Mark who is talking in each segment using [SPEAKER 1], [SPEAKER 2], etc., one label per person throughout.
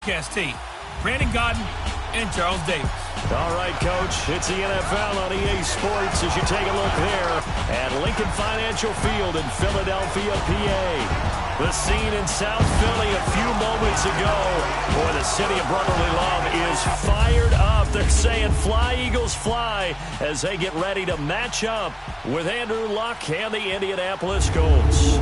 [SPEAKER 1] broadcast team, Brandon Gaudin and Charles Davis.
[SPEAKER 2] All right, Coach, it's the NFL on EA Sports as you take a look there at Lincoln Financial Field in Philadelphia, PA. The scene in South Philly a few moments ago. Boy, the city of brotherly love is fired up. They're saying fly, Eagles, fly as they get ready to match up with Andrew Luck and the Indianapolis Colts.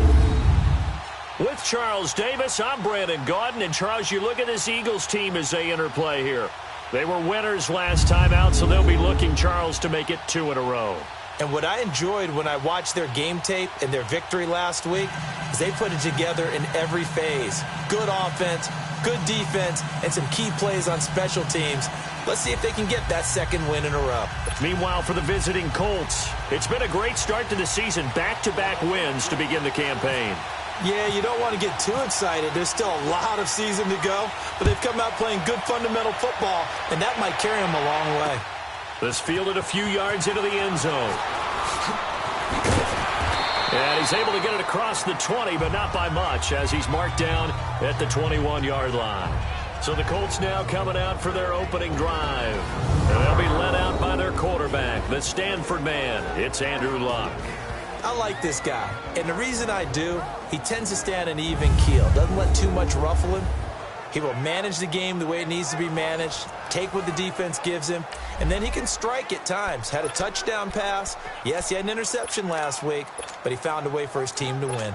[SPEAKER 2] With Charles Davis, I'm Brandon Gaudin. And, Charles, you look at this Eagles team as they interplay here. They were winners last time out, so they'll be looking, Charles, to make it 2 in a row.
[SPEAKER 3] And what I enjoyed when I watched their game tape and their victory last week is they put it together in every phase. Good offense, good defense, and some key plays on special teams. Let's see if they can get that second win in a row.
[SPEAKER 2] Meanwhile, for the visiting Colts, it's been a great start to the season. Back-to-back wins to begin the campaign.
[SPEAKER 3] Yeah, you don't want to get too excited. There's still a lot of season to go, but they've come out playing good fundamental football, and that might carry them a long way.
[SPEAKER 2] This fielded a few yards into the end zone. And he's able to get it across the 20, but not by much, as he's marked down at the 21-yard line. So the Colts now coming out for their opening drive. And they'll be led out by their quarterback, the Stanford man. It's Andrew Luck.
[SPEAKER 3] I like this guy, and the reason I do, he tends to stay on an even keel. Doesn't let too much ruffle him. He will manage the game the way it needs to be managed, take what the defense gives him, and then he can strike at times. Had a touchdown pass. Yes, he had an interception last week, but he found a way for his team to win.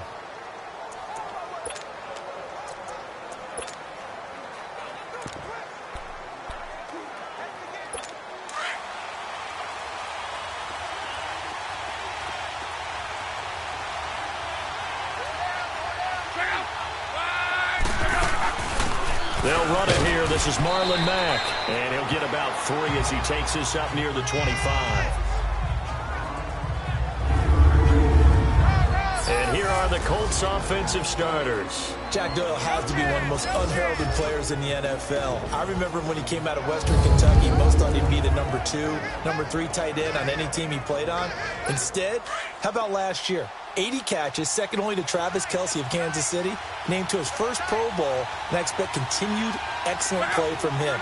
[SPEAKER 2] They'll run it here. This is Marlon Mack. And he'll get about 3 as he takes this up near the 25. And here are the Colts offensive starters.
[SPEAKER 3] Jack Doyle has to be one of the most unheralded players in the NFL. I remember when he came out of Western Kentucky, most thought he'd be the number 2, number 3 tight end on any team he played on. Instead, how about last year? 80 catches, second only to Travis Kelce of Kansas City, named to his first Pro Bowl, and I expect continued excellent play from him.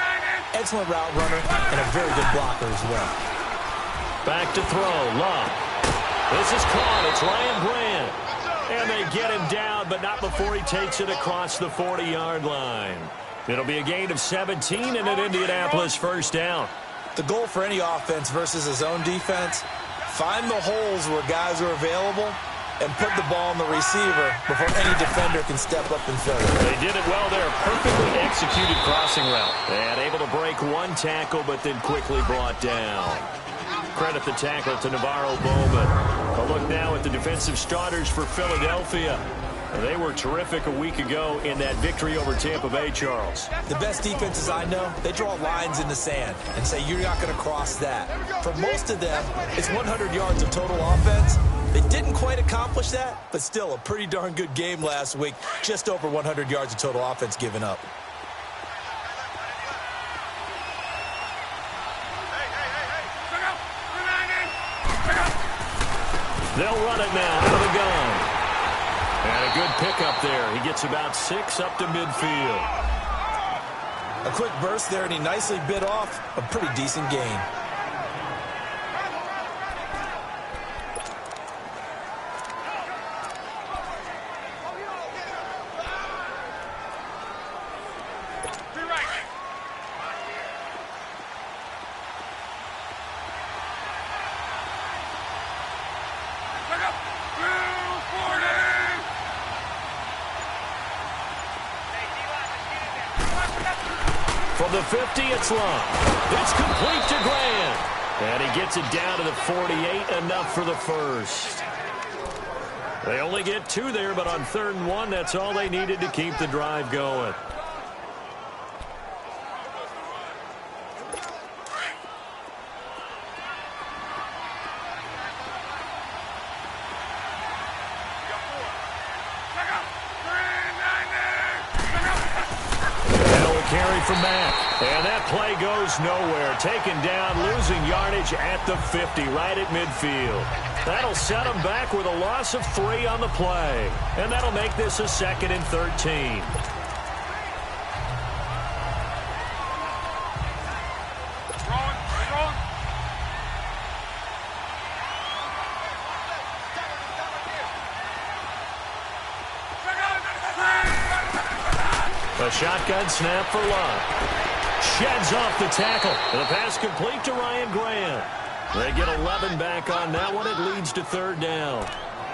[SPEAKER 3] Excellent route runner and a very good blocker as well.
[SPEAKER 2] Back to throw, Luck. This is caught. It's Ryan Grant. And they get him down, but not before he takes it across the 40-yard line. It'll be a gain of 17 and an Indianapolis first down.
[SPEAKER 3] The goal for any offense versus his own defense, find the holes where guys are available and put the ball on the receiver before any defender can step up and fill it.
[SPEAKER 2] They did it well there. Perfectly executed crossing route. And able to break one tackle, but then quickly brought down. Credit the tackle to Navarro Bowman. A look now at the defensive starters for Philadelphia. They were terrific a week ago in that victory over Tampa Bay, Charles.
[SPEAKER 3] The best defenses I know, they draw lines in the sand and say you're not going to cross that. For most of them, it's 100 yards of total offense. They didn't quite accomplish that, but still a pretty darn good game last week. Just over 100 yards of total offense given up.
[SPEAKER 2] They'll run it now out of the gun. And a good pickup there. He gets about 6 up to midfield.
[SPEAKER 3] A quick burst there, and he nicely bit off a pretty decent gain.
[SPEAKER 2] From the 50, it's Luck. It's complete to Grant. And he gets it down to the 48, enough for the first. They only get 2 there, but on 3rd and 1, that's all they needed to keep the drive going. Carry from Mack. And that play goes nowhere. Taken down, losing yardage at the 50, right at midfield. That'll set them back with a loss of 3 on the play. And that'll make this a 2nd and 13. A shotgun snap for Love. Sheds off the tackle. And the pass complete to Ryan Grant. They get 11 back on that one. It leads to third down.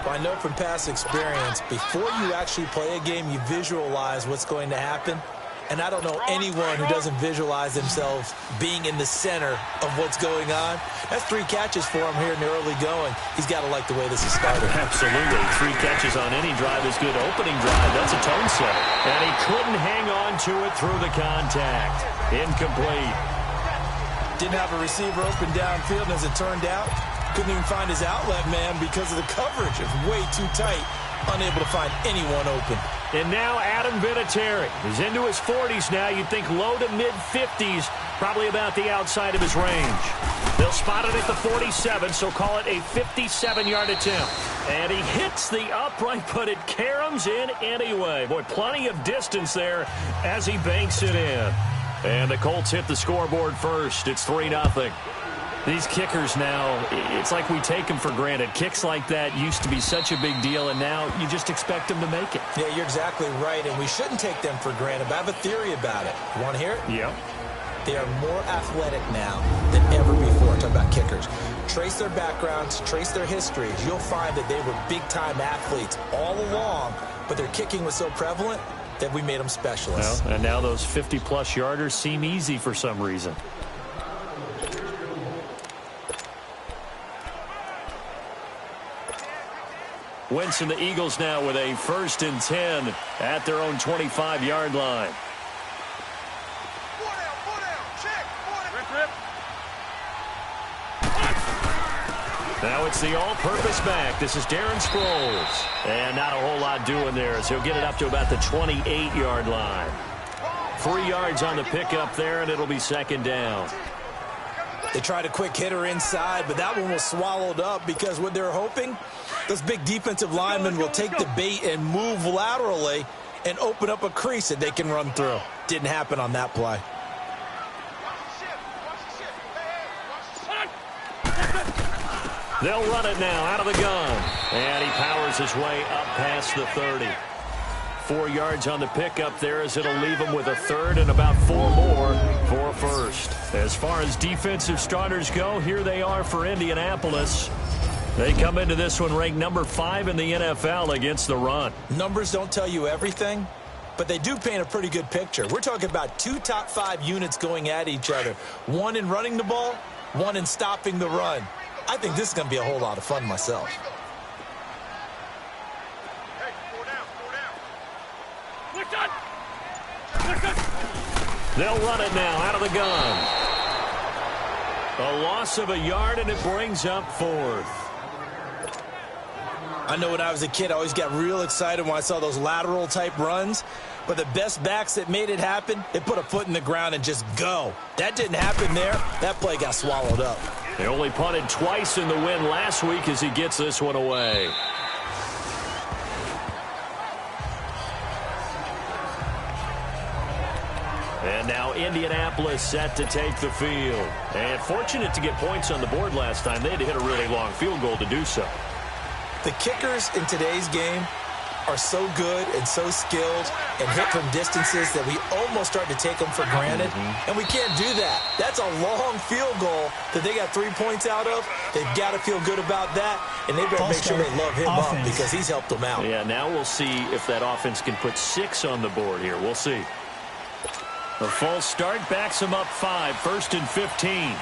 [SPEAKER 3] Well, I know from past experience, before you actually play a game, you visualize what's going to happen. And I don't know anyone who doesn't visualize themselves being in the center of what's going on. That's 3 catches for him here in the early going. He's got to like the way this is started.
[SPEAKER 2] Absolutely. 3 catches on any drive is good. Opening drive, that's a tone setter. And he couldn't hang on to it through the contact. Incomplete.
[SPEAKER 3] Didn't have a receiver open downfield, and as it turned out, couldn't even find his outlet man because of the coverage. It's way too tight. Unable to find anyone open.
[SPEAKER 2] And now Adam Vinatieri. He's into his 40s now. You'd think low to mid-50s, probably about the outside of his range. They'll spot it at the 47, so call it a 57-yard attempt. And he hits the upright, but it caroms in anyway. Boy, plenty of distance there as he banks it in. And the Colts hit the scoreboard first. It's 3-0. These kickers now, it's like we take them for granted. Kicks like that used to be such a big deal, and now you just expect them to make it.
[SPEAKER 3] Yeah, you're exactly right, and we shouldn't take them for granted, but I have a theory about it. You want to hear it?
[SPEAKER 2] Yep.
[SPEAKER 3] They are more athletic now than ever before. Talk about kickers. Trace their backgrounds, trace their histories. You'll find that they were big-time athletes all along, but their kicking was so prevalent that we made them specialists.
[SPEAKER 2] Well, and now those 50-plus yarders seem easy for some reason. Wentz and the Eagles now with a 1st and 10 at their own 25-yard line. Now it's the all-purpose back. This is Darren Sproles. And not a whole lot doing there as he'll get it up to about the 28-yard line. 3 yards on the pickup there, and it'll be 2nd down.
[SPEAKER 3] They tried a quick hitter inside, but that one was swallowed up because what they're hoping, those big defensive linemen will take the bait and move laterally and open up a crease that they can run through. Didn't happen on that play.
[SPEAKER 2] They'll run it now out of the gun. And he powers his way up past the 30. 4 yards on the pickup there as it'll leave him with a 3rd and about 4 more for a 1st. As far as defensive starters go, here they are for Indianapolis. They come into this one ranked number 5 in the NFL against the run.
[SPEAKER 3] Numbers don't tell you everything, but they do paint a pretty good picture. We're talking about 2 top 5 units going at each other. 1 in running the ball, 1 in stopping the run. I think this is going to be a whole lot of fun myself.
[SPEAKER 2] They'll run it now out of the gun. A loss of a yard, and it brings up 4th.
[SPEAKER 3] I know when I was a kid, I always got real excited when I saw those lateral-type runs. But the best backs that made it happen, they put a foot in the ground and just go. That didn't happen there. That play got swallowed up.
[SPEAKER 2] They only punted twice in the win last week as he gets this one away. And now Indianapolis set to take the field. And fortunate to get points on the board last time. They had to hit a really long field goal to do so.
[SPEAKER 3] The kickers in today's game are so good and so skilled and hit from distances that we almost start to take them for granted. And we can't do that. That's a long field goal that they got 3 points out of. They've got to feel good about that, and they better make sure they love him up because he's helped them out.
[SPEAKER 2] Yeah, now we'll see if that offense can put 6 on the board here. We'll see. The false start backs him up 5, 1st and 15.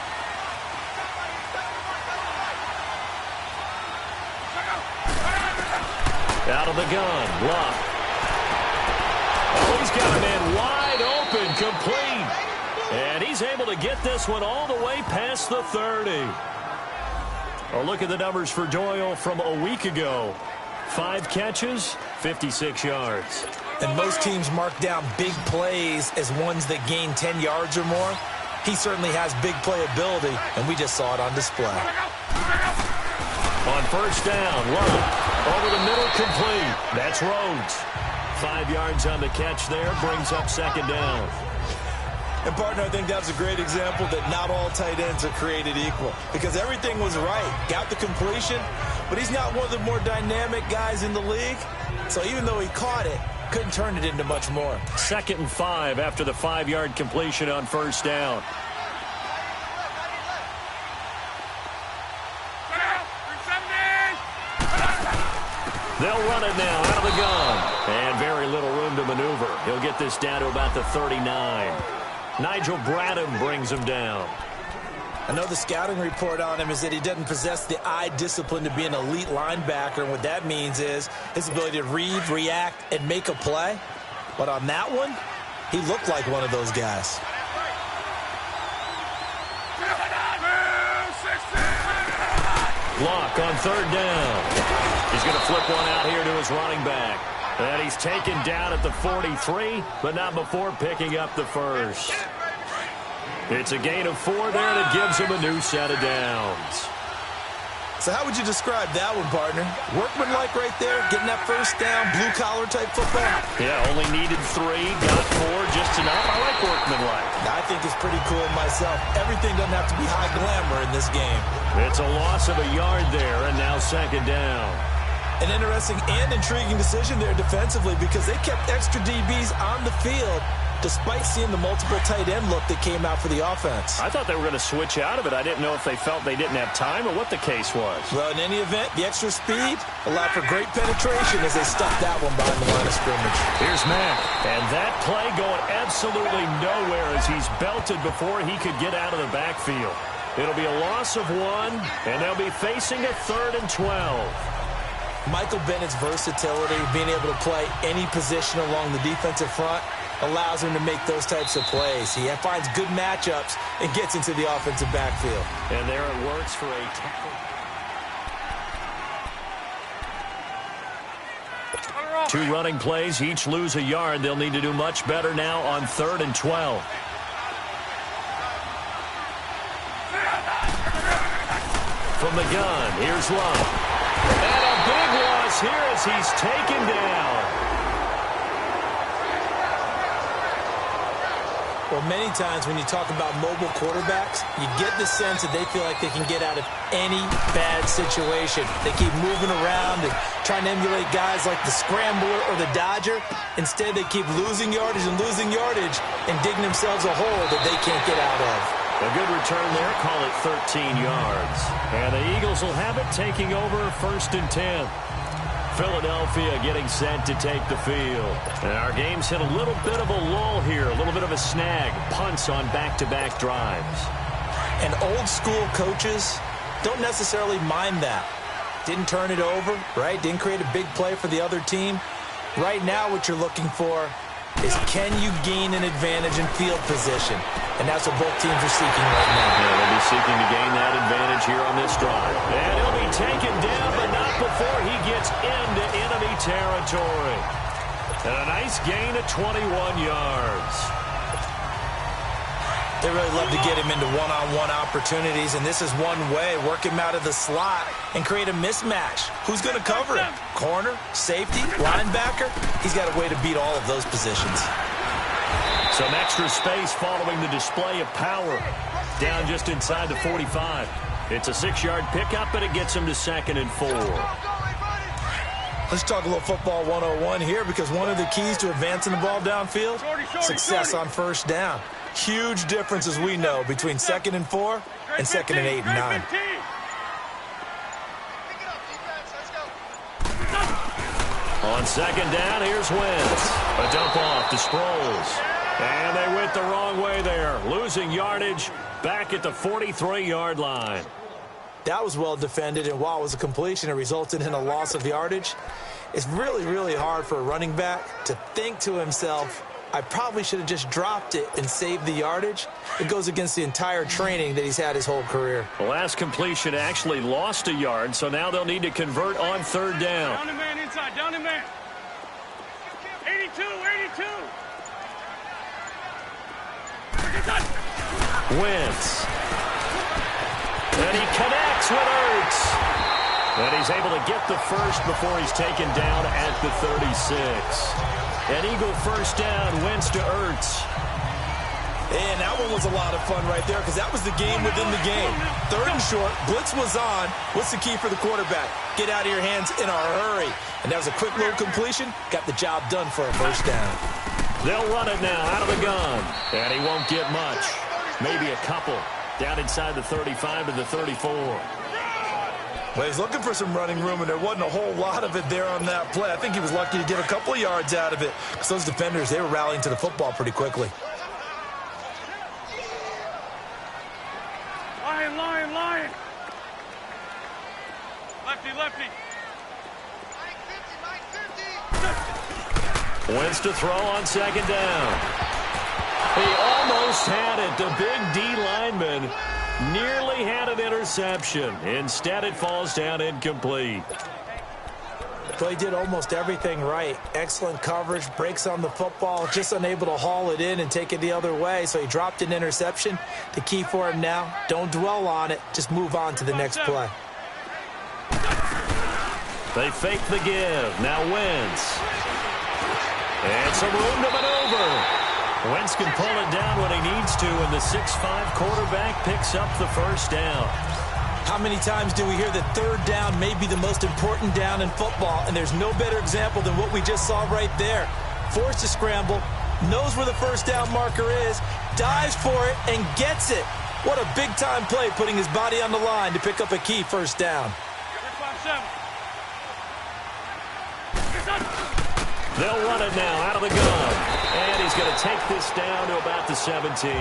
[SPEAKER 2] Out of the gun, Luck. Oh, he's got a man wide open, complete. And he's able to get this one all the way past the 30. A look at the numbers for Doyle from a week ago. 5 catches, 56 yards.
[SPEAKER 3] And most teams mark down big plays as ones that gain 10 yards or more. He certainly has big playability, and we just saw it on display.
[SPEAKER 2] On 1st down, Luck. Over the middle, complete. That's Rhodes. 5 yards on the catch there, brings up 2nd down.
[SPEAKER 3] And, partner, I think that was a great example that not all tight ends are created equal. Because everything was right. Got the completion, but he's not one of the more dynamic guys in the league. So even though he caught it, couldn't turn it into much more.
[SPEAKER 2] 2nd and 5 after the 5-yard completion on 1st down. They'll run it now out of the gun. And very little room to maneuver. He'll get this down to about the 39. Nigel Bradham brings him down.
[SPEAKER 3] I know the scouting report on him is that he doesn't possess the eye discipline to be an elite linebacker. And what that means is his ability to read, react, and make a play. But on that one, he looked like one of those guys.
[SPEAKER 2] Block on 3rd down. He's going to flip one out here to his running back. And he's taken down at the 43, but not before picking up the first. It's a gain of 4 there that gives him a new set of downs.
[SPEAKER 3] So how would you describe that one, partner? Workmanlike right there, getting that first down, blue-collar type football?
[SPEAKER 2] Yeah, only needed 3, got 4, just enough. I like workmanlike.
[SPEAKER 3] I think it's pretty cool myself. Everything doesn't have to be high glamour in this game.
[SPEAKER 2] It's a loss of a yard there, and now 2nd down.
[SPEAKER 3] An interesting and intriguing decision there defensively because they kept extra DBs on the field despite seeing the multiple tight end look that came out for the offense.
[SPEAKER 2] I thought they were going to switch out of it. I didn't know if they felt they didn't have time or what the case was.
[SPEAKER 3] Well, in any event, the extra speed allowed for great penetration as they stuffed that one behind the line of scrimmage.
[SPEAKER 2] Here's Mack, and that play going absolutely nowhere as he's belted before he could get out of the backfield. It'll be a loss of 1, and they'll be facing a 3rd and 12.
[SPEAKER 3] Michael Bennett's versatility, being able to play any position along the defensive front, allows him to make those types of plays. He finds good matchups and gets into the offensive backfield.
[SPEAKER 2] And there it works for a tackle. 2 running plays, each lose a yard. They'll need to do much better now on 3rd and 12. From the gun, here's Love. And a big loss here as he's taken down.
[SPEAKER 3] Well, many times when you talk about mobile quarterbacks, you get the sense that they feel like they can get out of any bad situation. They keep moving around and trying to emulate guys like the scrambler or the dodger. Instead, they keep losing yardage and digging themselves a hole that they can't get out of.
[SPEAKER 2] A good return there, call it 13 yards. And the Eagles will have it taking over 1st and 10. Philadelphia getting set to take the field. And our game's hit a little bit of a lull here, a little bit of a snag. Punts on back-to-back drives.
[SPEAKER 3] And old-school coaches don't necessarily mind that. Didn't turn it over, right? Didn't create a big play for the other team. Right now what you're looking for is can you gain an advantage in field position? And that's what both teams are seeking right now.
[SPEAKER 2] Yeah, they'll be seeking to gain that advantage here on this drive. And he'll be taken down, but not before he gets into enemy territory. And a nice gain of 21 yards.
[SPEAKER 3] They really love to get him into one-on-one opportunities, and this is one way. Work him out of the slot and create a mismatch. Who's going to cover him? Corner, safety, linebacker? He's got a way to beat all of those positions.
[SPEAKER 2] Some extra space following the display of power. Down just inside the 45. It's a 6-yard pickup, but it gets him to 2nd and 4.
[SPEAKER 3] Let's talk a little football 101 here because one of the keys to advancing the ball downfield, success on 1st down. Huge difference, as we know, between 2nd and 4 and 2nd and 8 and 9.
[SPEAKER 2] On 2nd down, here's Wentz. A dump off to Sproles. And they went the wrong way there. Losing yardage back at the 43-yard line.
[SPEAKER 3] That was well defended, and while it was a completion, it resulted in a loss of yardage. It's really, really hard for a running back to think to himself, I probably should have just dropped it and saved the yardage. It goes against the entire training that he's had his whole career.
[SPEAKER 2] The last completion actually lost a yard, so now they'll need to convert on 3rd down.
[SPEAKER 1] Down the man inside, down the man. 82, 82.
[SPEAKER 2] Wentz. And he connects with Ertz. And he's able to get the first before he's taken down at the 36. An Eagle 1st down, Wentz to Ertz.
[SPEAKER 3] And that one was a lot of fun right there because that was the game within the game. Third and short, blitz was on. What's the key for the quarterback? Get out of your hands in a hurry. And that was a quick little completion. Got the job done for a first down.
[SPEAKER 2] They'll run it now out of the gun. And he won't get much. Maybe a couple. Down inside the 35 to the 34.
[SPEAKER 3] Well, he's looking for some running room, and there wasn't a whole lot of it there on that play. I think he was lucky to get a couple of yards out of it because those defenders, they were rallying to the football pretty quickly.
[SPEAKER 1] Lion. Lefty.
[SPEAKER 2] Wins to throw on second down. He almost had it. The big D lineman nearly had an interception. Instead, it falls down incomplete.
[SPEAKER 3] Play did almost everything right. Excellent coverage, breaks on the football, just unable to haul it in and take it the other way, so he dropped an interception. The key for him now, don't dwell on it, just move on to the next play.
[SPEAKER 2] They fake the give. Now Wentz. And some room to maneuver. Wentz can pull it down when he needs to, and the 6'5" quarterback picks up the first down.
[SPEAKER 3] How many times do we hear that third down may be the most important down in football, and there's no better example than what we just saw right there. Forced to scramble, knows where the first down marker is, dives for it, and gets it. What a big-time play, putting his body on the line to pick up a key first down.
[SPEAKER 2] They'll run it now out of the gun. And he's going to take this down to about the 17.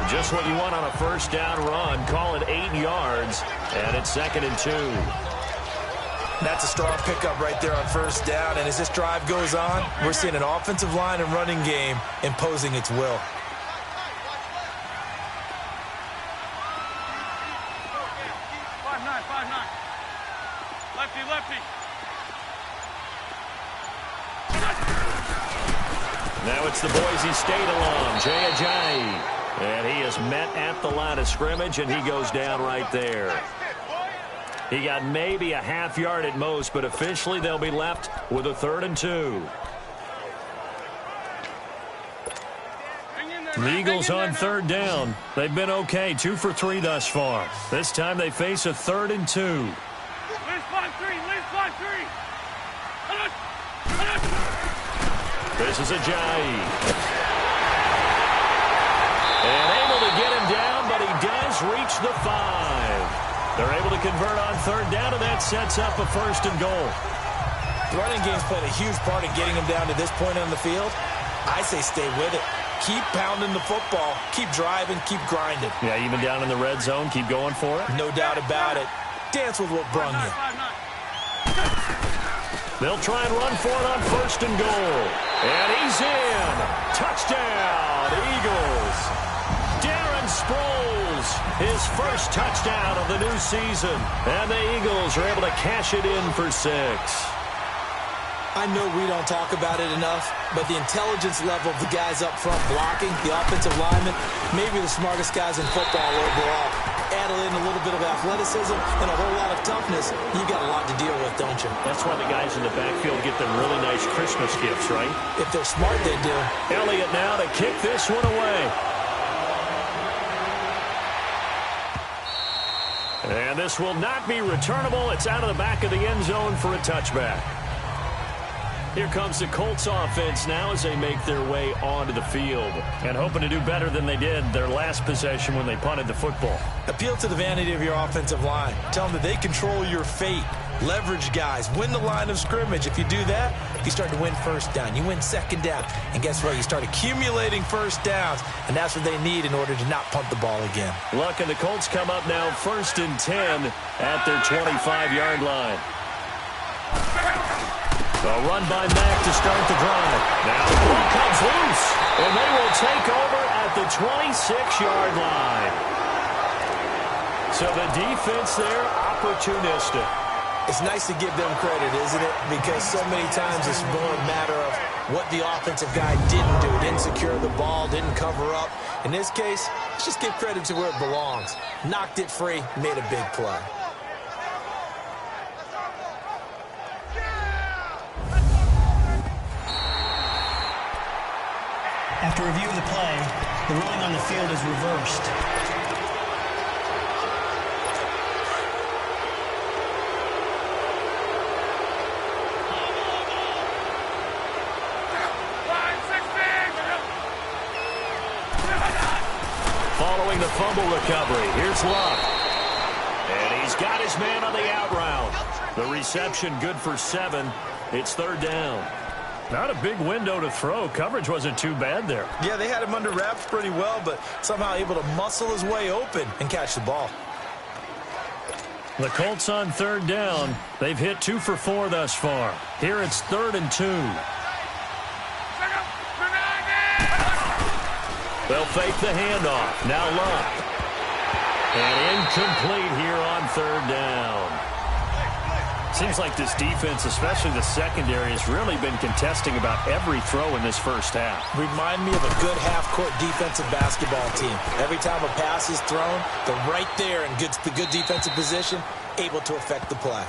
[SPEAKER 2] Just what you want on a first down run. Call it 8 yards. And it's 2nd and 2.
[SPEAKER 3] That's a strong pickup right there on first down. And as this drive goes on, we're seeing an offensive line and running game imposing its will.
[SPEAKER 1] Lefty.
[SPEAKER 2] Now it's the Boise State alum, Jay Ajayi. And he is met at the line of scrimmage, and he goes down right there. He got maybe a half yard at most, but officially they'll be left with a 3rd and 2. The Eagles on 3rd down. They've been okay, 2 for 3 thus far. This time they face a 3rd and 2.
[SPEAKER 1] Liz 5-3.
[SPEAKER 2] This is Ajayi. And able to get him down, but he does reach the 5. They're able to convert on 3rd down, and that sets up a 1st and goal.
[SPEAKER 3] The running game's played a huge part in getting him down to this point on the field. I say stay with it. Keep pounding the football. Keep driving. Keep grinding.
[SPEAKER 2] Yeah, even down in the red zone, keep going for it.
[SPEAKER 3] No doubt about it. Dance with what brung you.
[SPEAKER 2] They'll try and run for it on 1st and goal. And he's in. Touchdown, Eagles. Darren Sproles, his first touchdown of the new season. And the Eagles are able to cash it in for 6.
[SPEAKER 3] I know we don't talk about it enough, but the intelligence level of the guys up front blocking, the offensive linemen, maybe the smartest guys in football overall. Add in a little bit of athleticism and a whole lot of toughness, you got a lot to deal with, don't you?
[SPEAKER 2] That's why the guys in the backfield get them really nice Christmas gifts, right?
[SPEAKER 3] If they're smart, they do.
[SPEAKER 2] Elliott now to kick this one away. And this will not be returnable. It's out of the back of the end zone for a touchback. Here comes the Colts offense now as they make their way onto the field and hoping to do better than they did their last possession when they punted the football.
[SPEAKER 3] Appeal to the vanity of your offensive line. Tell them that they control your fate. Leverage guys. Win the line of scrimmage. If you do that, you start to win first down. You win second down. And guess what? You start accumulating first downs. And that's what they need in order to not punt the ball again.
[SPEAKER 2] Luck and the Colts come up now 1st and 10 at their 25-yard line. A run by Mack to start the drive. Now the ball comes loose, and they will take over at the 26-yard line. So the defense there, opportunistic.
[SPEAKER 3] It's nice to give them credit, isn't it? Because so many times it's more a matter of what the offensive guy didn't do. Didn't secure the ball, didn't cover up. In this case, let's just give credit to where it belongs. Knocked it free, made a big play.
[SPEAKER 4] After reviewing the play, The ruling on the field is reversed.
[SPEAKER 2] Following the fumble recovery, here's Luck. And he's got his man on the out route. The reception good for 7. It's third down.
[SPEAKER 5] Not a big window to throw. Coverage wasn't too bad there.
[SPEAKER 3] Yeah, they had him under wraps pretty well, but somehow able to muscle his way open and catch the ball.
[SPEAKER 5] The Colts on third down. They've hit 2 for 4 thus far. Here it's 3rd and 2.
[SPEAKER 2] They'll fake the handoff. Now Luck. And incomplete here on third down.
[SPEAKER 5] Seems like this defense, especially the secondary, has really been contesting about every throw in this first half.
[SPEAKER 3] Remind me of a good half-court defensive basketball team. Every time a pass is thrown, they're right there in the good defensive position, able to affect the play.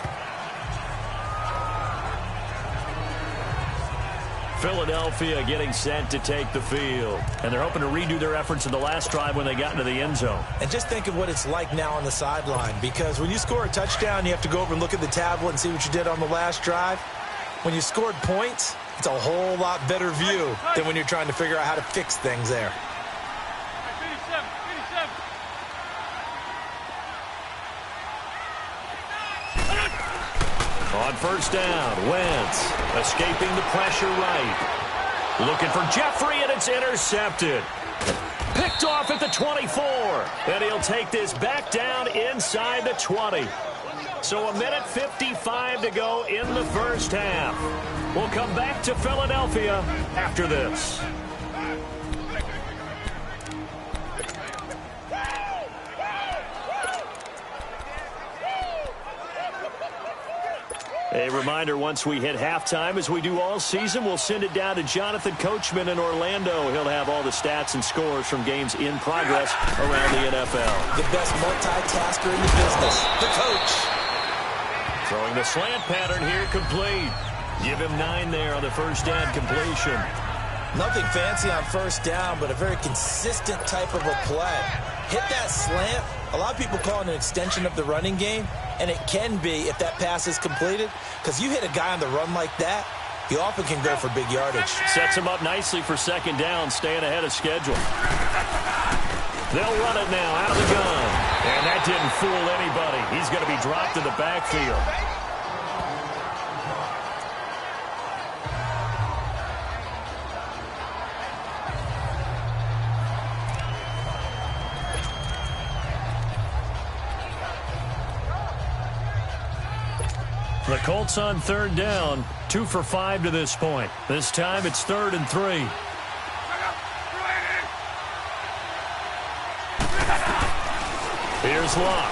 [SPEAKER 2] Philadelphia getting set to take the field.
[SPEAKER 5] And they're hoping to redo their efforts in the last drive when they got into the end zone.
[SPEAKER 3] And just think of what it's like now on the sideline, because when you score a touchdown, you have to go over and look at the tablet and see what you did on the last drive. When you scored points, it's a whole lot better view than when you're trying to figure out how to fix things there.
[SPEAKER 2] On first down, Wentz escaping the pressure right. Looking for Jeffrey, and it's intercepted. Picked off at the 24. And he'll take this back down inside the 20. So 1:55 to go in the first half. We'll come back to Philadelphia after this. A reminder, once we hit halftime, as we do all season, we'll send it down to Jonathan Coachman in Orlando. He'll have all the stats and scores from games in progress around the NFL.
[SPEAKER 3] The best multitasker in the business, the coach.
[SPEAKER 2] Throwing the slant pattern here, complete. Give him 9 there on the first down completion.
[SPEAKER 3] Nothing fancy on first down, but a very consistent type of a play. Hit that slant. A lot of people call it an extension of the running game, and it can be if that pass is completed, because you hit a guy on the run like that, he often can go for big yardage.
[SPEAKER 2] Sets him up nicely for second down, staying ahead of schedule. They'll run it now out of the gun. And that didn't fool anybody. He's going to be dropped in the backfield.
[SPEAKER 5] The Colts on third down, 2 for 5 to this point. This time it's 3rd and 3.
[SPEAKER 2] Here's Luck.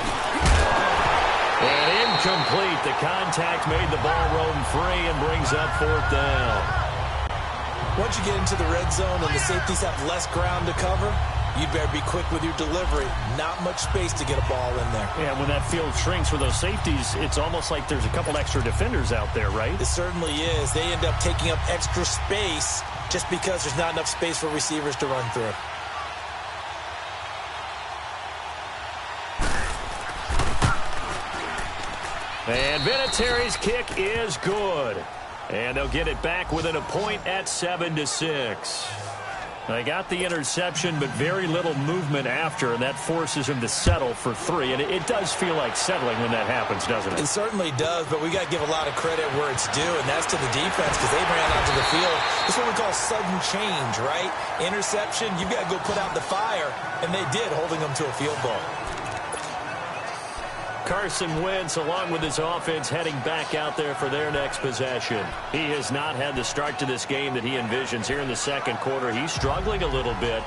[SPEAKER 2] And incomplete. The contact made the ball roam free and brings up 4th down.
[SPEAKER 3] Once you get into the red zone and the safeties have less ground to cover, you better be quick with your delivery. Not much space to get a ball in there.
[SPEAKER 5] Yeah, when that field shrinks with those safeties, it's almost like there's a couple extra defenders out there, right?
[SPEAKER 3] It certainly is. They end up taking up extra space just because there's not enough space for receivers to run through.
[SPEAKER 2] And Vinatieri's kick is good. And they'll get it back within a point at 7-6. They got the interception, but very little movement after, and that forces him to settle for 3. And it does feel like settling when that happens, doesn't it?
[SPEAKER 3] It certainly does, but we got to give a lot of credit where it's due, and that's to the defense because they ran onto the field. This is what we call sudden change, right? Interception, you've got to go put out the fire, and they did, holding them to a field goal.
[SPEAKER 2] Carson Wentz, along with his offense, heading back out there for their next possession. He has not had the start to this game that he envisions here in the second quarter. He's struggling a little bit.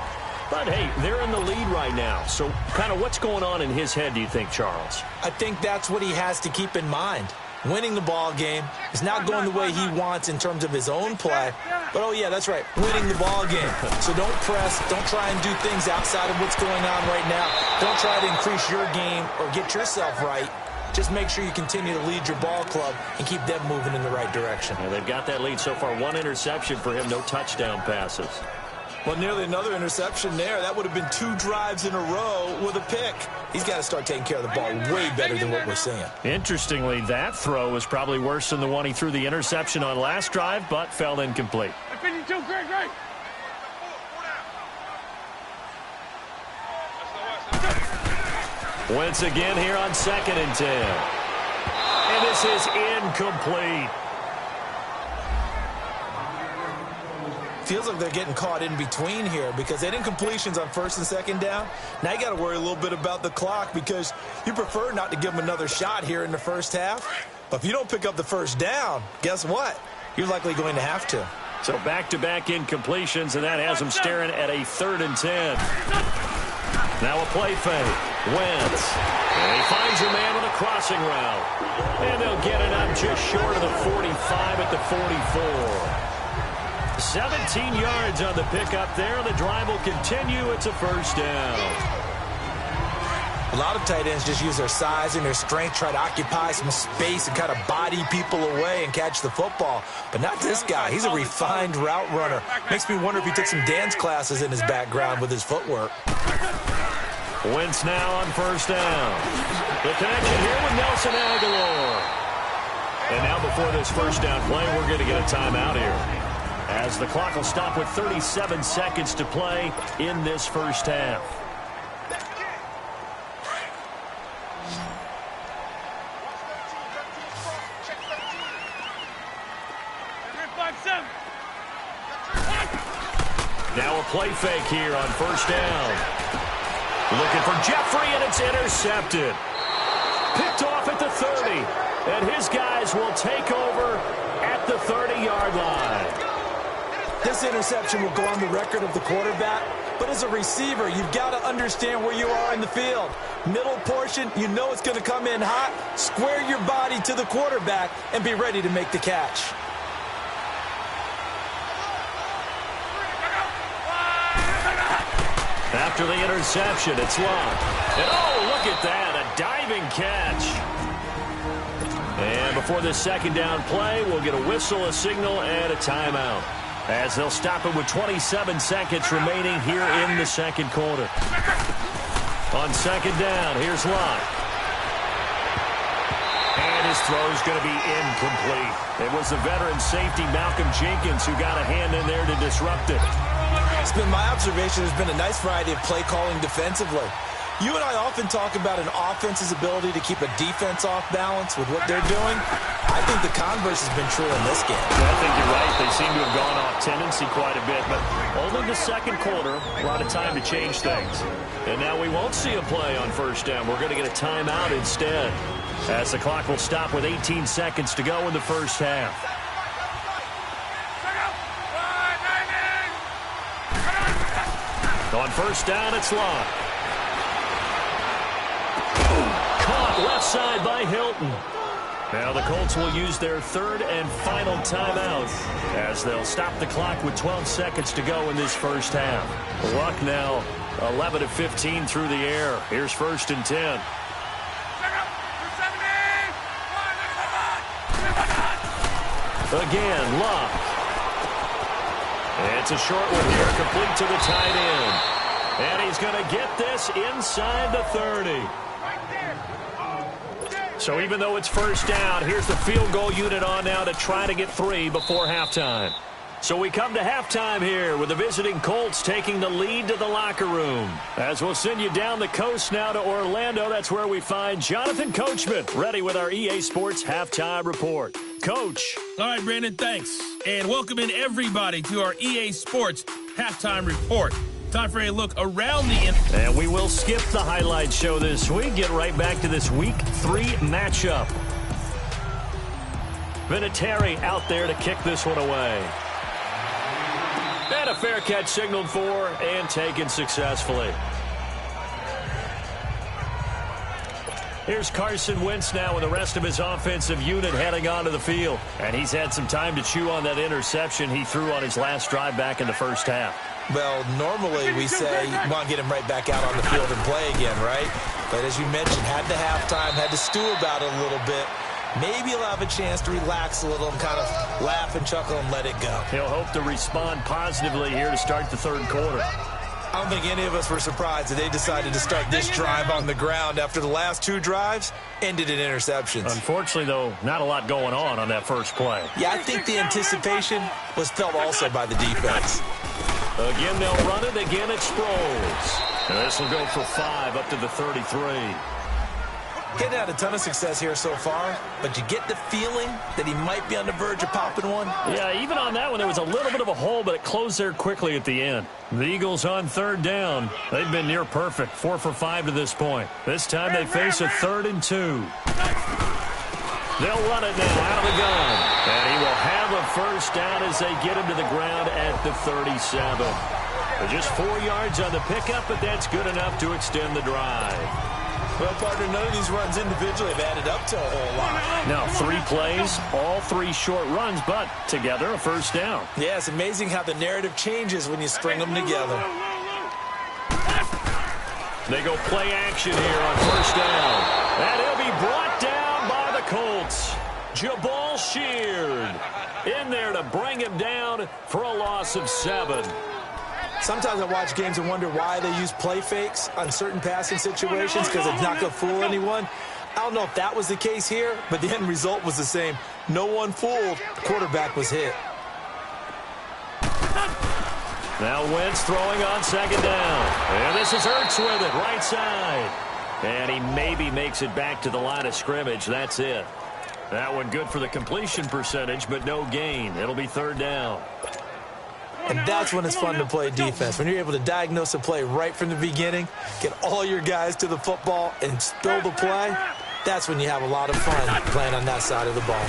[SPEAKER 2] But, hey, they're in the lead right now. So, kind of what's going on in his head, do you think, Charles?
[SPEAKER 3] I think that's what he has to keep in mind. Winning the ball game is not going the way he wants in terms of his own play. But, oh, yeah, that's right, winning the ball game. So don't press. Don't try and do things outside of what's going on right now. Don't try to increase your game or get yourself right. Just make sure you continue to lead your ball club and keep them moving in the right direction.
[SPEAKER 2] And they've got that lead so far. 1 interception for him, no touchdown passes.
[SPEAKER 3] Well, nearly another interception there. That would have been 2 drives in a row with a pick. He's got to start taking care of the ball way better than what we're seeing.
[SPEAKER 5] Interestingly, that throw was probably worse than the one he threw the interception on last drive, but fell incomplete.
[SPEAKER 1] 52, great.
[SPEAKER 5] Wentz again here on 2nd and 10. And this is incomplete.
[SPEAKER 3] Feels like they're getting caught in between here because they didn't completions on 1st and 2nd down. Now you got to worry a little bit about the clock because you prefer not to give them another shot here in the first half. But if you don't pick up the 1st down, guess what? You're likely going to have to.
[SPEAKER 5] So back-to-back incompletions, and that has them staring at a 3rd and 10. Now a play fake. Wentz. And he finds a man with a crossing route. And they'll get it up just short of the 45 at the 44. 17 yards on the pickup there. The drive will continue. It's a 1st down.
[SPEAKER 3] A lot of tight ends just use their size and their strength, try to occupy some space and kind of body people away and catch the football. But not this guy. He's a refined route runner. Makes me wonder if he took some dance classes in his background with his footwork.
[SPEAKER 5] Wentz now on 1st down. The connection here with Nelson Aguilar. And now before this 1st down play, we're going to get a timeout here, as the clock will stop with 37 seconds to play in this 1st half. Now a play fake here on 1st down. Looking for Jeffrey, and it's intercepted. Picked off at the 30, and his guys will take over at the 30-yard line.
[SPEAKER 3] This interception will go on the record of the quarterback, but as a receiver, you've got to understand where you are in the field. Middle portion, you know it's going to come in hot. Square your body to the quarterback and be ready to make the catch.
[SPEAKER 5] After the interception, it's locked. And oh, look at that, a diving catch. And before this 2nd down play, we'll get a whistle, a signal, and a timeout, as they'll stop it with 27 seconds remaining here in the 2nd quarter. On 2nd down, here's Locke. And his throw's going to be incomplete. It was the veteran safety Malcolm Jenkins who got a hand in there to disrupt it.
[SPEAKER 3] It's been my observation there's been a nice variety of play calling defensively. You and I often talk about an offense's ability to keep a defense off balance with what they're doing. I think the converse has been true in this game.
[SPEAKER 5] I think you're right. They seem to have gone off tendency quite a bit, but only the 2nd quarter, a lot of time to change things. And now we won't see a play on 1st down. We're going to get a timeout instead, as the clock will stop with 18 seconds to go in the 1st half. On 1st down, it's locked. Caught left side by Hilton. Now the Colts will use their 3rd and final timeout, as they'll stop the clock with 12 seconds to go in this 1st half. Luck now 11 of 15 through the air. Here's 1st and 10. Again, Luck. It's a short one here, complete to the tight end. And he's going to get this inside the 30. So even though it's 1st down, here's the field goal unit on now to try to get 3 before halftime. So we come to halftime here with the visiting Colts taking the lead to the locker room. As we'll send you down the coast now to Orlando, that's where we find Jonathan Coachman, ready with our EA Sports Halftime Report. Coach.
[SPEAKER 6] All right, Brandon, thanks. And welcome in everybody to our EA Sports Halftime Report. Time for a look around the...
[SPEAKER 5] And we will skip the highlight show this week. Get right back to this Week 3 matchup. Vinatieri out there to kick this one away. And a fair catch signaled for and taken successfully. Here's Carson Wentz now with the rest of his offensive unit heading onto the field. And he's had some time to chew on that interception he threw on his last drive back in the 1st half.
[SPEAKER 3] Well, normally we say you want to get him right back out on the field and play again, right? But as you mentioned, had the halftime, had to stew about it a little bit. maybe he'll have a chance to relax a little and kind of laugh and chuckle and let it go.
[SPEAKER 5] He'll hope to respond positively here to start the third quarter.
[SPEAKER 3] I don't think any of us were surprised that they decided to start this drive on the ground after the last 2 drives ended in interceptions.
[SPEAKER 5] Unfortunately, though, not a lot going on that first play.
[SPEAKER 3] Yeah, I think the anticipation was felt also by the defense.
[SPEAKER 5] Again, they'll run it. Again, it Sproles. And this will go for 5 up to the 33.
[SPEAKER 3] Getting had a ton of success here so far, but you get the feeling that he might be on the verge of popping one.
[SPEAKER 5] Yeah, even on that one, there was a little bit of a hole, but it closed there quickly at the end. The Eagles on third down. They've been near perfect, 4 for 5 to this point. This time they face a 3rd and 2. They'll run it now out of the gun. And he will have a first down as they get him to the ground at the 37. Just 4 yards on the pickup, but that's good enough to extend the drive.
[SPEAKER 3] Well, partner, none of these runs individually have added up to a whole lot.
[SPEAKER 5] Now, 3 plays, all 3 short runs, but together a first down.
[SPEAKER 3] Yeah, it's amazing how the narrative changes when you string them together.
[SPEAKER 5] They go play action here on first down. And he'll be brought down by the Colts. Jabal Sheard in there to bring him down for a loss of 7.
[SPEAKER 3] Sometimes I watch games and wonder why they use play fakes on certain passing situations because it's not going to fool anyone. I don't know if that was the case here, but the end result was the same. No one fooled. The quarterback was hit.
[SPEAKER 5] Now Wentz throwing on second down. And this is Ertz with it, right side. And he maybe makes it back to the line of scrimmage. That's it. That one good for the completion percentage, but no gain. It'll be 3rd down.
[SPEAKER 3] And that's when it's fun to play defense. When you're able to diagnose a play right from the beginning, get all your guys to the football and spill the play, that's when you have a lot of fun playing on that side of the ball.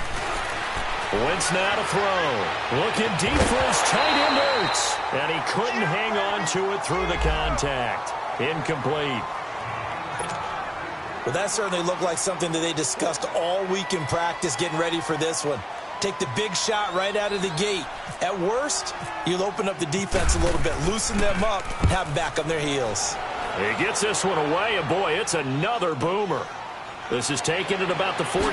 [SPEAKER 5] Wentz now to throw. Looking deep for his tight end Ertz. And he couldn't hang on to it through the contact. Incomplete.
[SPEAKER 3] Well, that certainly looked like something that they discussed all week in practice getting ready for this one. Take the big shot right out of the gate. At worst, you'll open up the defense a little bit, loosen them up, and have them back on their heels.
[SPEAKER 5] He gets this one away, and boy, it's another boomer. This is taken at about the 14.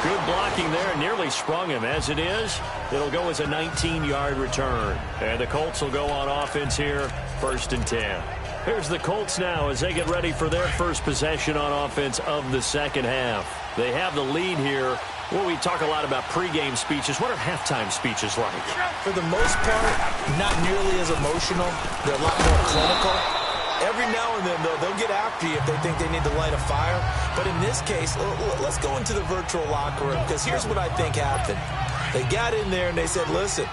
[SPEAKER 5] Good blocking there, nearly sprung him. As it is, it'll go as a 19-yard return. And the Colts will go on offense here, 1st and 10. Here's the Colts now as they get ready for their first possession on offense of the second half. They have the lead here. Well, we talk a lot about pregame speeches. What are halftime speeches like?
[SPEAKER 3] For the most part, not nearly as emotional. They're a lot more clinical. Every now and then, though, they'll get after you if they think they need to light a fire. But in this case, let's go into the virtual locker room, because here's what I think happened. They got in there and they said, listen,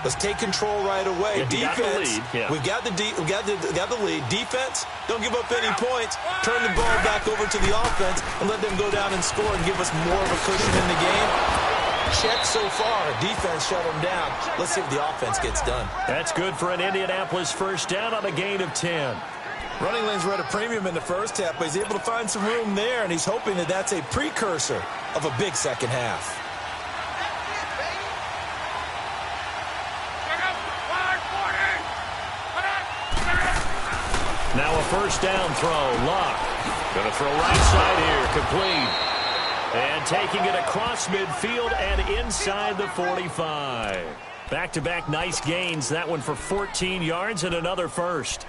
[SPEAKER 3] let's take control right away.
[SPEAKER 5] Yeah,
[SPEAKER 3] defense, we've got the lead. Defense, don't give up any points. Turn the ball back over to the offense and let them go down and score and give us more of a cushion in the game. Check so far. Defense shut them down. Let's see if the offense gets done.
[SPEAKER 5] That's good for an Indianapolis first down on a gain of 10.
[SPEAKER 3] Running lanes were at a premium in the first half, but he's able to find some room there, and he's hoping that that's a precursor of a big second half.
[SPEAKER 5] Now a first down throw. Luck. Going to throw right side here. Complete. And taking it across midfield and inside the 45. Back-to-back nice gains. That one for 14 yards and another first.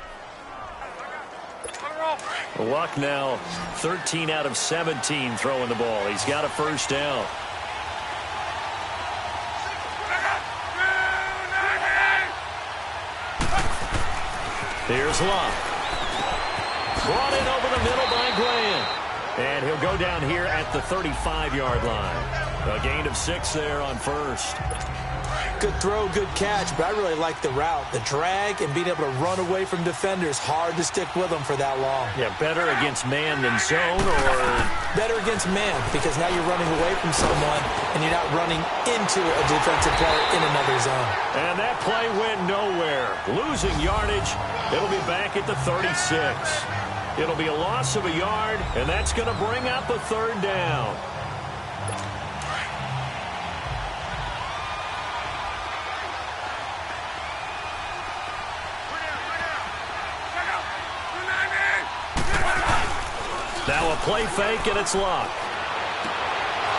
[SPEAKER 5] Luck now 13 out of 17 throwing the ball. He's got a first down. Here's Luck. Brought in over the middle by Grant. And he'll go down here at the 35-yard line. A gain of 6 there on first.
[SPEAKER 3] Good throw, good catch, but I really like the route. The drag and being able to run away from defenders. Hard to stick with them for that long.
[SPEAKER 5] Yeah, better against man than zone, or?
[SPEAKER 3] Better against man, because now you're running away from someone and you're not running into a defensive player in another zone.
[SPEAKER 5] And that play went nowhere. Losing yardage. It'll be back at the 36. It'll be a loss of a yard, and that's going to bring up a third down. Now a play fake, and it's Luck.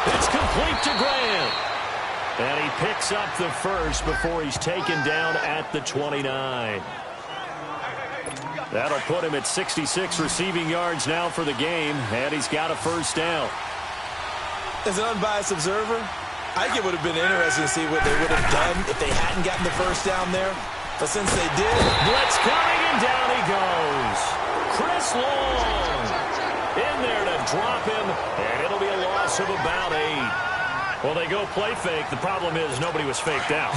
[SPEAKER 5] It's complete to Grant. And he picks up the first before he's taken down at the 29. That'll put him at 66 receiving yards now for the game, and he's got a first down.
[SPEAKER 3] As an unbiased observer, I think it would have been interesting to see what they would have done if they hadn't gotten the first down there. But since they did,
[SPEAKER 5] blitz coming, and down he goes. Chris Long in there to drop him, and it'll be a loss of about 8. Well, they go play fake. The problem is nobody was faked out.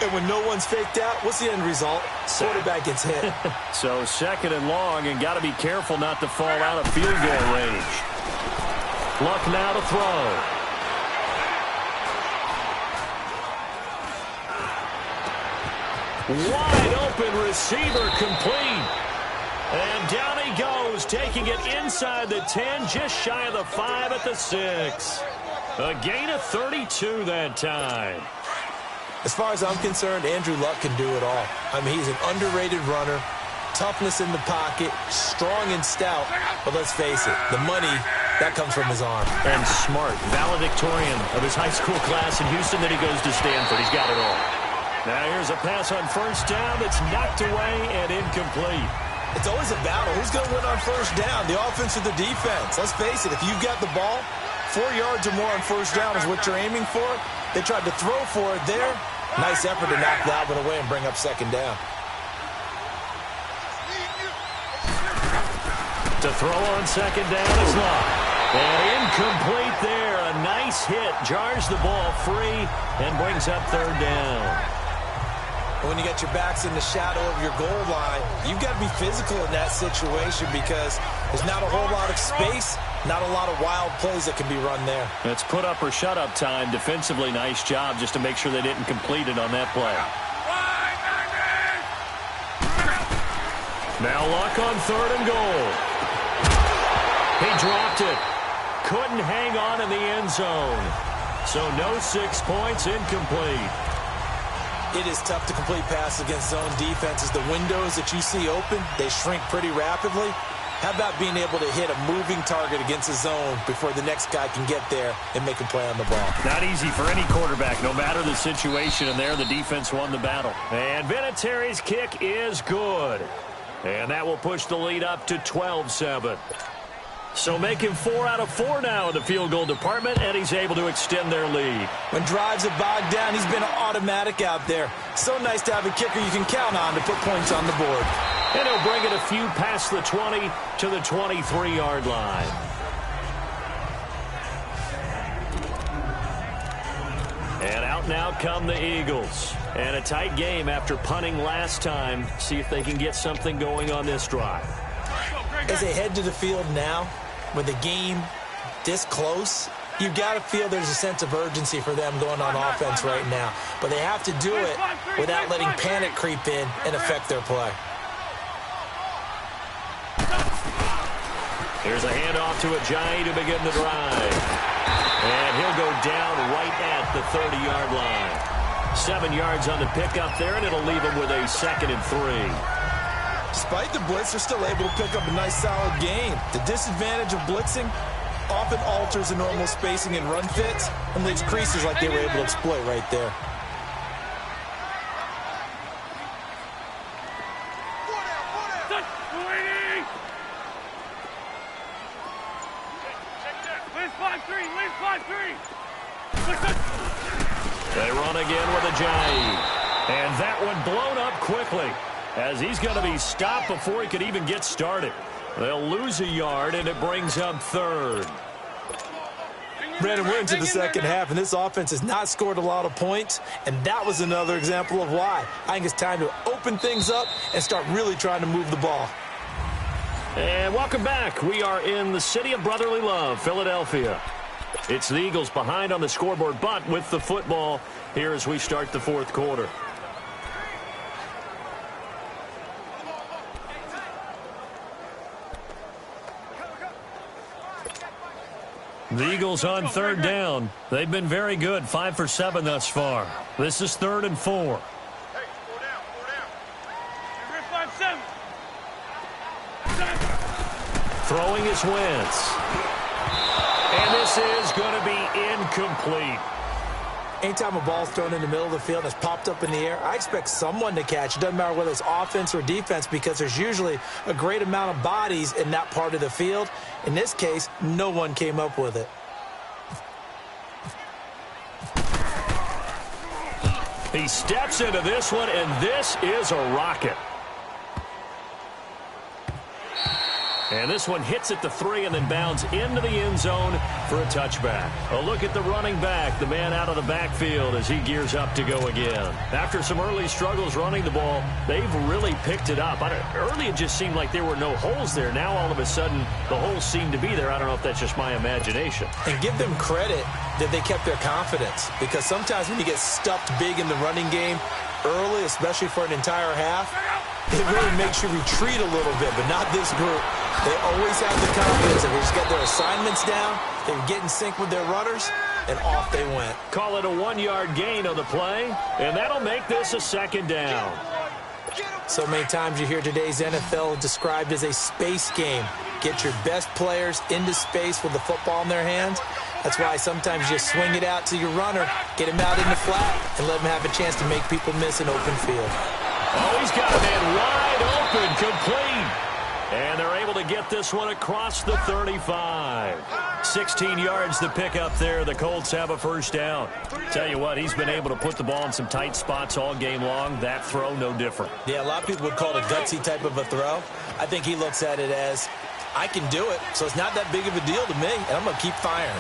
[SPEAKER 3] And when no one's faked out, what's the end result? Quarterback gets hit.
[SPEAKER 5] So 2nd and long, and got to be careful not to fall out of field goal range. Luck now to throw. Wide open receiver complete. And down he goes, taking it inside the 10, just shy of the 5 at the 6. A gain of 32 that time.
[SPEAKER 3] As far as I'm concerned, Andrew Luck can do it all. I mean, he's an underrated runner, toughness in the pocket, strong and stout. But let's face it, the money, that comes from his arm.
[SPEAKER 5] And smart, valedictorian of his high school class in Houston. Then he goes to Stanford. He's got it all. Now here's a pass on first down that's knocked away and incomplete.
[SPEAKER 3] It's always a battle. Who's going to win on first down, the offense or the defense? Let's face it, if you've got the ball, 4 yards or more on first down is what you're aiming for. They tried to throw for it there. Nice effort to knock that one away and bring up 2nd down.
[SPEAKER 5] To throw on 2nd down is Luck. And incomplete there. A nice hit. Jars the ball free and brings up 3rd down.
[SPEAKER 3] When you got your backs in the shadow of your goal line, you've got to be physical in that situation because there's not a whole lot of space, not a lot of wild plays that can be run there.
[SPEAKER 5] It's put up or shut up time. Defensively, nice job just to make sure they didn't complete it on that play. Now Luck on 3rd and goal. He dropped it. Couldn't hang on in the end zone. So no 6 points, incomplete.
[SPEAKER 3] It is tough to complete passes against zone defenses. The windows that you see open, they shrink pretty rapidly. How about being able to hit a moving target against a zone before the next guy can get there and make a play on the ball?
[SPEAKER 5] Not easy for any quarterback, no matter the situation. And there, the defense won the battle. And Vinatieri's kick is good. And that will push the lead up to 12-7. So making 4 out of 4 now in the field goal department, and he's able to extend their lead.
[SPEAKER 3] When drives are bogged down, he's been automatic out there. So nice to have a kicker you can count on to put points on the board.
[SPEAKER 5] And he'll bring it a few past the 20 to the 23-yard line. And out now come the Eagles. And a tight game after punting last time. See if they can get something going on this drive.
[SPEAKER 3] As they head to the field now, with the game this close, you've got to feel there's a sense of urgency for them going on offense right now. But they have to do it without letting panic creep in and affect their play.
[SPEAKER 5] Here's a handoff to Ajayi to begin the drive. And he'll go down right at the 30-yard line. 7 yards on the pickup there, and it'll leave him with a 2nd and 3.
[SPEAKER 3] Despite the blitz, they're still able to pick up a nice solid gain. The disadvantage of blitzing often alters the normal spacing and run fits and leaves creases like they were able to exploit right there.
[SPEAKER 5] They run again with Ajayi. And that one blown up quickly, as he's going to be stopped before he could even get started. They'll lose a yard, and it brings up 3rd.
[SPEAKER 3] Brandon, we're into the second half, and this offense has not scored a lot of points, and that was another example of why. I think it's time to open things up and start really trying to move the ball.
[SPEAKER 5] And welcome back. We are in the city of brotherly love, Philadelphia. It's the Eagles behind on the scoreboard, but with the football here as we start the 4th quarter. The Eagles on 3rd down. They've been very good, 5 for 7 thus far. This is 3rd and 4.
[SPEAKER 1] Hey, 4 down. You're 5-7.
[SPEAKER 5] Throwing is Wentz. And this is going to be incomplete.
[SPEAKER 3] Anytime a ball's thrown in the middle of the field and it's popped up in the air, I expect someone to catch. It doesn't matter whether it's offense or defense because there's usually a great amount of bodies in that part of the field. In this case, no one came up with it.
[SPEAKER 5] He steps into this one, and this is a rocket. And this one hits at the 3 and then bounds into the end zone for a touchback. A look at the running back, the man out of the backfield as he gears up to go again. After some early struggles running the ball, they've really picked it up. Early it just seemed like there were no holes there. Now all of a sudden the holes seem to be there. I don't know if that's just my imagination.
[SPEAKER 3] And give them credit that they kept their confidence, because sometimes when you get stuffed big in the running game early, especially for an entire half, it really makes you retreat a little bit, but not this group. They always have the confidence that they just got their assignments down, they get in sync with their runners, and off they went.
[SPEAKER 5] Call it a 1-yard gain on the play, and that'll make this a second down.
[SPEAKER 3] So many times you hear today's NFL described as a space game. Get your best players into space with the football in their hands. That's why sometimes you swing it out to your runner, get him out in the flat, and let him have a chance to make people miss an open field.
[SPEAKER 5] Oh, he's got a man wide open, complete. And they're able to get this one across the 35. 16 yards to pick up there. The Colts have a first down. Tell you what, he's been able to put the ball in some tight spots all game long. That throw, no different.
[SPEAKER 3] Yeah, a lot of people would call it a gutsy type of a throw. I think he looks at it as, I can do it, so it's not that big of a deal to me, and I'm going to keep firing.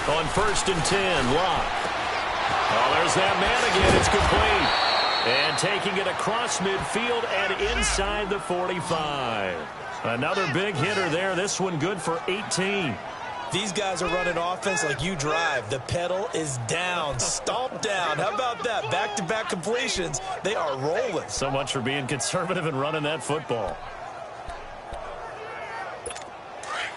[SPEAKER 5] On 1st and 10, Locke. Oh, there's that man again. It's complete. And taking it across midfield and inside the 45. Another big hitter there. This one good for 18.
[SPEAKER 3] These guys are running offense like you drive. The pedal is down, stomp down. How about that? Back-to-back completions. They are rolling.
[SPEAKER 5] So much for being conservative and running that football.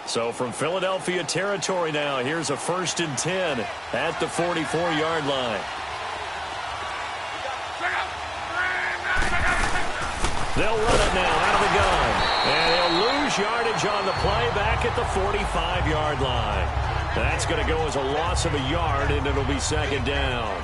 [SPEAKER 5] So from Philadelphia territory now, here's a 1st and 10 at the 44-yard line. They'll run it now out of the gun. And they'll lose yardage on the play back at the 45-yard line. That's going to go as a loss of a yard, and it'll be second down.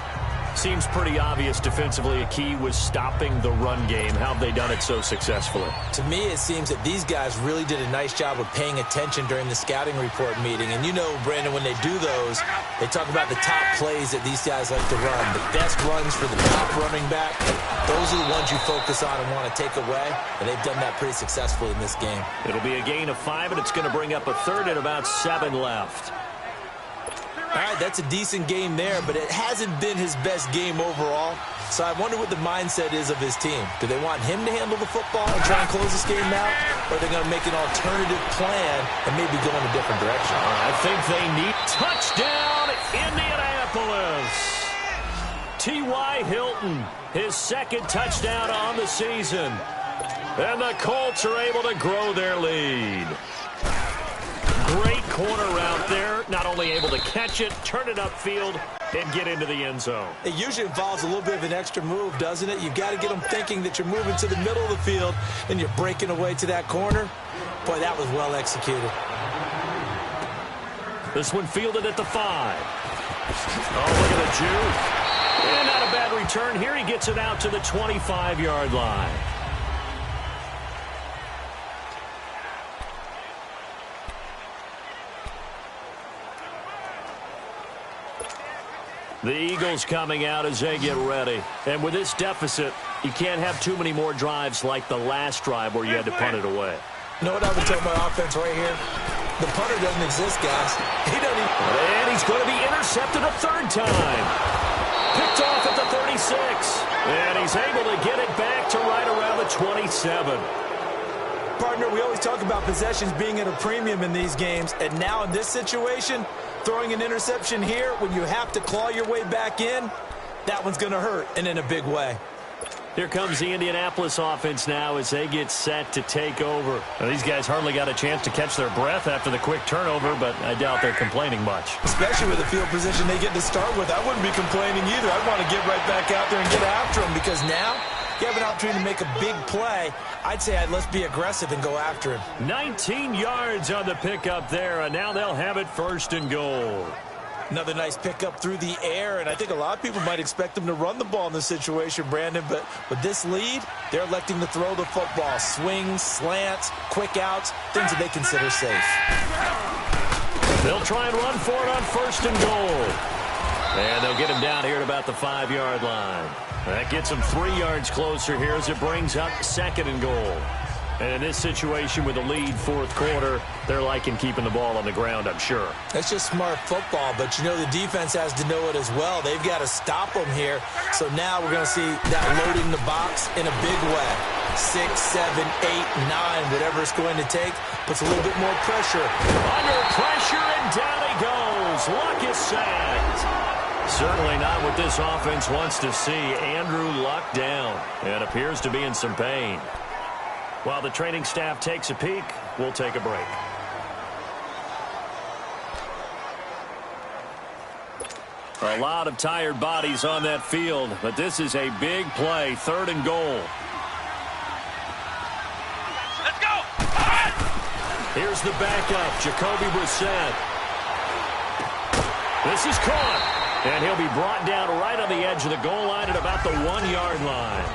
[SPEAKER 5] Seems pretty obvious defensively a key was stopping the run game. How have they done it so successfully?
[SPEAKER 3] To me, it seems that these guys really did a nice job of paying attention during the scouting report meeting. And you know, Brandon, when they do those, they talk about the top plays that these guys like to run. The best runs for the top running back, those are the ones you focus on and want to take away. And they've done that pretty successfully in this game.
[SPEAKER 5] It'll be a gain of 5, and it's going to bring up a third and about 7 left.
[SPEAKER 3] All right, that's a decent game there, but it hasn't been his best game overall. So I wonder what the mindset is of his team. Do they want him to handle the football and try and close this game out? Or are they going to make an alternative plan and maybe go in a different direction?
[SPEAKER 5] I think they need touchdown, Indianapolis. T.Y. Hilton, his 2nd touchdown on the season. And the Colts are able to grow their lead. Great corner route there. Not only able to catch it, turn it upfield, and get into the end zone.
[SPEAKER 3] It usually involves a little bit of an extra move, doesn't it? You've got to get them thinking that you're moving to the middle of the field and you're breaking away to that corner. Boy, that was well executed.
[SPEAKER 5] This one fielded at the 5. Oh, look at the juke. And not a bad return. Here he gets it out to the 25-yard line. The Eagles coming out as they get ready. And with this deficit, you can't have too many more drives like the last drive where you had to punt it away.
[SPEAKER 3] You know what I would tell my offense right here? The punter doesn't exist, guys. He doesn't even...
[SPEAKER 5] And he's going to be intercepted a 3rd time. Picked off at the 36. And he's able to get it back to right around the 27.
[SPEAKER 3] Partner, we always talk about possessions being at a premium in these games. And now in this situation, throwing an interception here when you have to claw your way back in, that one's going to hurt, and in a big way.
[SPEAKER 5] Here comes the Indianapolis offense now as they get set to take over. Well, these guys hardly got a chance to catch their breath after the quick turnover, but I doubt they're complaining much.
[SPEAKER 3] Especially with the field position they get to start with. I wouldn't be complaining either. I'd want to get right back out there and get after them, because now you have an opportunity to make a big play, I'd say let's be aggressive and go after him.
[SPEAKER 2] 19 yards on the pickup there, and now they'll have it 1st and goal.
[SPEAKER 3] Another nice pickup through the air, and I think a lot of people might expect them to run the ball in this situation, Brandon, but with this lead, they're electing to throw the football. Swings, slants, quick outs, things that they consider safe.
[SPEAKER 2] They'll try and run for it on 1st and goal. And they'll get him down here at about the 5-yard line. That gets him 3 yards closer here as it brings up 2nd and goal. And in this situation with the lead 4th quarter, they're liking keeping the ball on the ground, I'm sure.
[SPEAKER 3] That's just smart football, but you know the defense has to know it as well. They've got to stop them here. So now we're going to see that loading the box in a big way. 6, 7, 8, 9, whatever it's going to take, puts a little bit more pressure.
[SPEAKER 2] Under pressure, and down he goes. Luck is sacked. Certainly not what this offense wants to see. Andrew Luck down and appears to be in some pain. While the training staff takes a peek, we'll take a break. A lot of tired bodies on that field, but this is a big play, 3rd and goal.
[SPEAKER 1] Let's go!
[SPEAKER 2] Here's the backup, Jacoby Brissett. This is caught, and he'll be brought down right on the edge of the goal line at about the 1-yard line.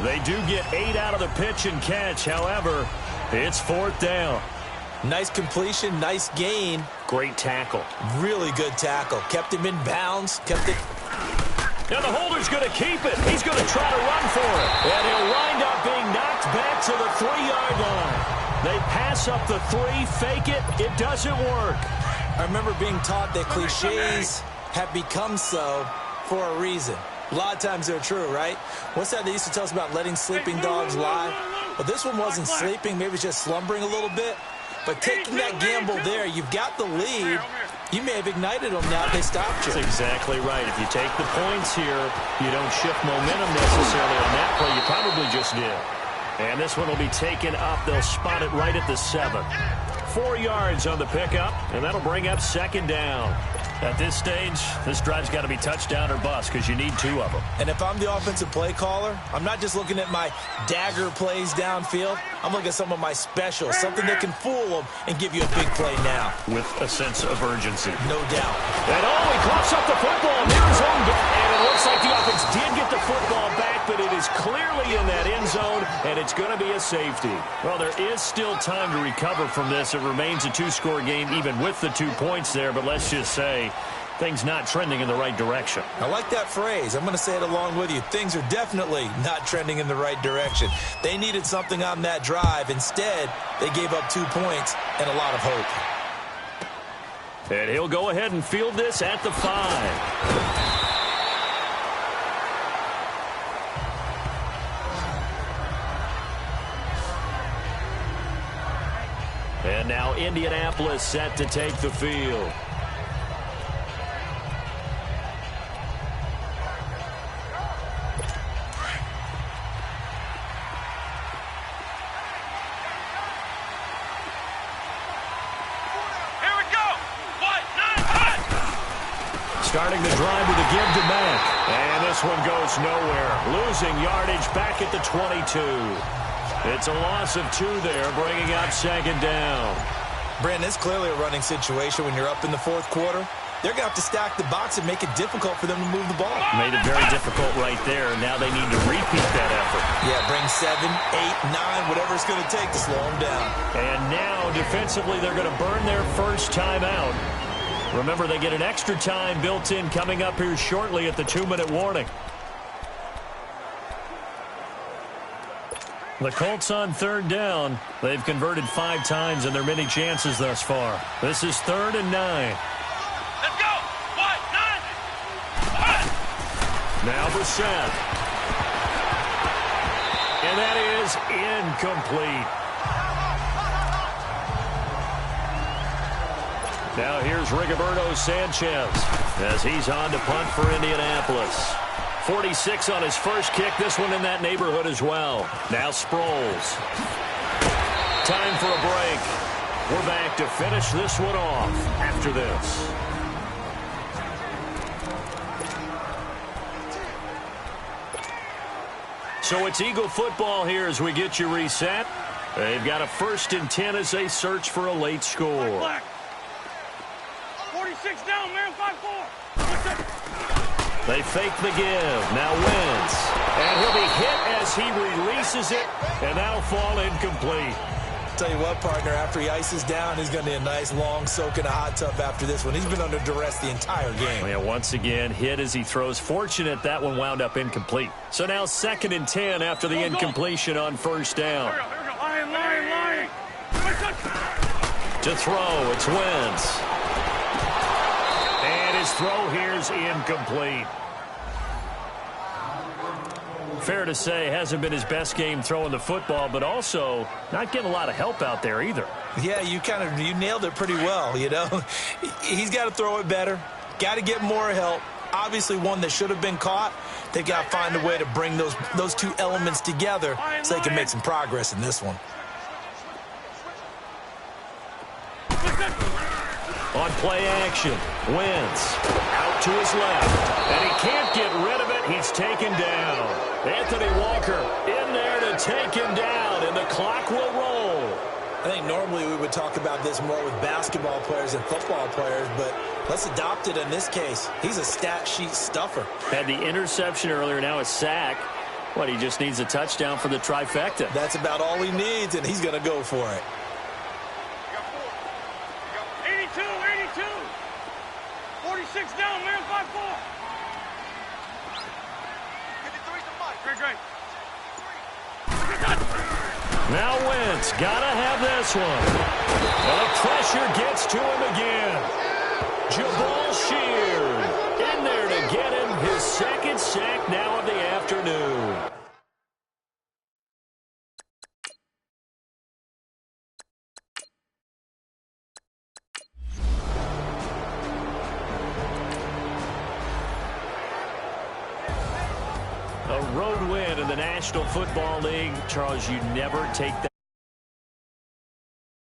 [SPEAKER 2] They do get 8 out of the pitch and catch. However, it's 4th down.
[SPEAKER 3] Nice completion, nice gain.
[SPEAKER 2] Great tackle.
[SPEAKER 3] Really good tackle. Kept him in bounds. Kept it.
[SPEAKER 2] And the holder's going to keep it. He's going to try to run for it. And he'll wind up being knocked back to the 3-yard line. They pass up the 3, fake it. It doesn't work.
[SPEAKER 3] I remember being taught that cliches have become so for a reason. A lot of times they're true, right? What's that they used to tell us about letting sleeping dogs lie? Well, this one wasn't sleeping. Maybe just slumbering a little bit. But taking that gamble there, you've got the lead. You may have ignited them now if they stopped you.
[SPEAKER 2] That's exactly right. If you take the points here, you don't shift momentum necessarily on that play. You probably just did. And this one will be taken up. They'll spot it right at the 7. 4 yards on the pickup, and that'll bring up 2nd down. At this stage, this drive's got to be touchdown or bust because you need 2 of them.
[SPEAKER 3] And if I'm the offensive play caller, I'm not just looking at my dagger plays downfield. I'm looking at some of my specials, something that can fool them and give you a big play now.
[SPEAKER 2] With a sense of urgency.
[SPEAKER 3] No doubt.
[SPEAKER 2] And he coughs up the football near his own goal. And it looks like the offense did get the football back, but it is clearly in that end zone, and it's going to be a safety. Well, there is still time to recover from this. It remains a 2-score game even with the 2 points there, but let's just say things not trending in the right direction.
[SPEAKER 3] I like that phrase. I'm going to say it along with you. Things are definitely not trending in the right direction. They needed something on that drive. Instead, they gave up 2 points and a lot of hope.
[SPEAKER 2] And he'll go ahead and field this at the 5. And now Indianapolis set to take the field. Starting the drive with a give to Mack. And this one goes nowhere. Losing yardage back at the 22. It's a loss of 2 there, bringing up 2nd down.
[SPEAKER 3] Brandon, it's clearly a running situation when you're up in the 4th quarter. They're going to have to stack the box and make it difficult for them to move the ball.
[SPEAKER 2] Made it very difficult right there. Now they need to repeat that effort.
[SPEAKER 3] Yeah, bring 7, 8, 9, whatever it's going to take to slow them down.
[SPEAKER 2] And now, defensively, they're going to burn their first time out. Remember, they get an extra time built in coming up here shortly at the 2-minute warning. The Colts on 3rd down. They've converted 5 times in their many chances thus far. This is 3rd and 9.
[SPEAKER 1] Let's go! 1, 9!
[SPEAKER 2] Now Brissett. And that is incomplete. Now here's Rigoberto Sanchez as he's on to punt for Indianapolis. 46 on his first kick. This one in that neighborhood as well. Now Sproles. Time for a break. We're back to finish this one off after this. So it's Eagle football here as we get you reset. They've got a 1st and 10 as they search for a late score.
[SPEAKER 1] Black. 46 down, man. 5-4.
[SPEAKER 2] They fake the give. Now Wentz. And he'll be hit as he releases it, and that'll fall incomplete.
[SPEAKER 3] Tell you what, partner, after he ices down, he's going to need a nice long soak in a hot tub after this one. He's been under duress the entire game.
[SPEAKER 2] Yeah, once again, hit as he throws. Fortunate that one wound up incomplete. So now 2nd and 10 after the incompletion on 1st down.
[SPEAKER 1] Here we go. Lying.
[SPEAKER 2] To throw, it's Wentz. And his throw here's incomplete. Fair to say, hasn't been his best game throwing the football, but also not getting a lot of help out there either.
[SPEAKER 3] Yeah, you nailed it pretty well, you know. He's got to throw it better, got to get more help. Obviously one that should have been caught. They've got to find a way to bring those two elements together so they can make some progress in this one.
[SPEAKER 2] On play action, Wentz out to his left, and he can't get rid of it. He's taken down. Anthony Walker in there to take him down, and the clock will roll.
[SPEAKER 3] I think normally we would talk about this more with basketball players and football players, but let's adopt it in this case. He's a stat sheet stuffer.
[SPEAKER 2] Had the interception earlier, now a sack. What, he just needs a touchdown for the trifecta.
[SPEAKER 3] That's about all he needs, and he's going to go for it.
[SPEAKER 1] 82. 46 down, man. 5-4. Great.
[SPEAKER 2] Now Wentz, gotta have this one. And the pressure gets to him again. Jabal Sheard in there to get him his 2nd sack now of the afternoon. A road win in the National Football League. Charles, you never take that.